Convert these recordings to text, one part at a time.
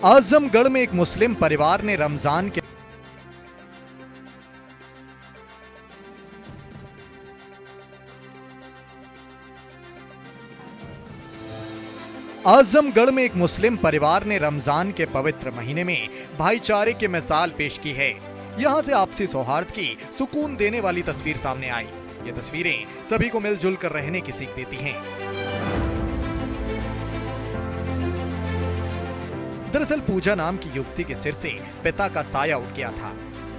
आजमगढ़ में एक मुस्लिम परिवार ने रमजान के आजमगढ़ में एक मुस्लिम परिवार ने रमजान के पवित्र महीने में भाईचारे की मिसाल पेश की है। यहां से आपसी सौहार्द की सुकून देने वाली तस्वीर सामने आई। ये तस्वीरें सभी को मिलजुल कर रहने की सीख देती हैं। दरअसल पूजा नाम की युवती के सिर से पिता का साया उठ गया था।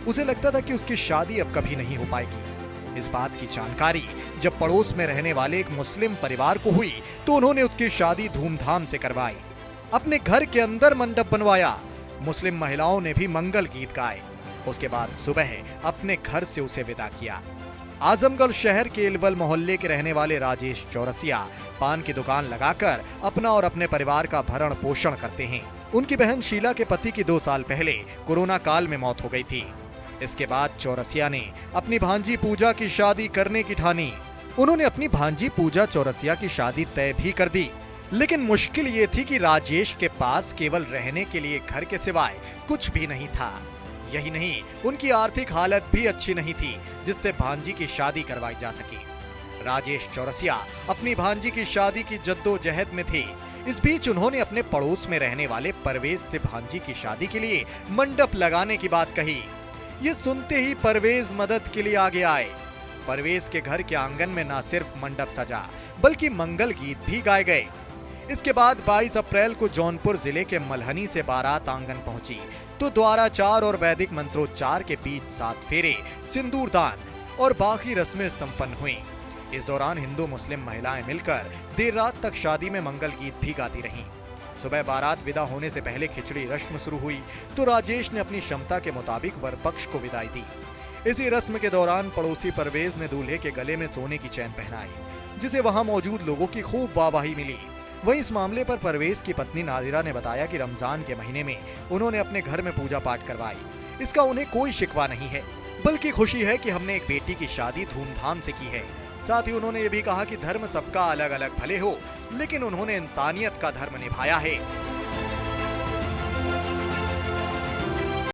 उसे लगता था कि उसकी शादी अब कभी नहीं हो पाएगी। इस बात की जानकारी जब पड़ोस में रहने वाले एक मुस्लिम परिवार को हुई तो उन्होंने उसकी शादी धूमधाम से करवाई। अपने घर के अंदर मंडप बनवाया। मुस्लिम महिलाओं ने भी मंगल गीत गाए। उसके बाद सुबह अपने घर से उसे विदा किया। आजमगढ़ शहर के इलवल मोहल्ले के रहने वाले राजेश चौरसिया पान की दुकान लगाकर अपना और अपने परिवार का भरण पोषण करते हैं। उनकी बहन शीला के पति की 2 साल पहले कोरोना काल में मौत हो गई थी। इसके बाद चौरसिया ने अपनी भांजी पूजा की शादी करने की ठानी। उन्होंने अपनी भांजी पूजा चौरसिया की शादी तय भी कर दी, लेकिन मुश्किल ये थी कि राजेश के पास केवल रहने के लिए घर के सिवाय कुछ भी नहीं था। यही नहीं, उनकी आर्थिक हालत भी अच्छी नहीं थी जिससे भांजी की शादी करवाई जा सके। राजेश चौरसिया अपनी भांजी की शादी की जद्दोजहद में थे। इस बीच उन्होंने अपने पड़ोस में रहने वाले परवेज से भांजी की शादी के लिए मंडप लगाने की बात कही। ये सुनते ही परवेज मदद के लिए आगे आए। परवेज के घर के आंगन में न सिर्फ मंडप सजा बल्कि मंगल गीत भी गाए गए। इसके बाद 22 अप्रैल को जौनपुर जिले के मलहनी से बारात आंगन पहुंची तो द्वाराचार और वैदिक मंत्रोच्चार के बीच 7 फेरे, सिंदूरदान और बाकी रस्में संपन्न हुई। इस दौरान हिंदू मुस्लिम महिलाएं मिलकर देर रात तक शादी में मंगल गीत भी गाती रहीं। सुबह बारात विदा होने से पहले खिचड़ी रस्म शुरू हुई तो राजेश ने अपनी क्षमता के मुताबिक वर पक्ष को विदाई दी। इसी रस्म के दौरान पड़ोसी परवेज ने दूल्हे के गले में सोने की चैन पहनाई, जिसे वहां मौजूद लोगों की खूब वाहवाही मिली। वहीं इस मामले पर परवेज की पत्नी नादिरा ने बताया कि रमजान के महीने में उन्होंने अपने घर में पूजा पाठ करवाई। इसका उन्हें कोई शिकवा नहीं है, बल्कि खुशी है कि हमने एक बेटी की शादी धूमधाम से की है। साथ ही उन्होंने ये भी कहा कि धर्म सबका अलग अलग भले हो, लेकिन उन्होंने इंसानियत का धर्म निभाया है।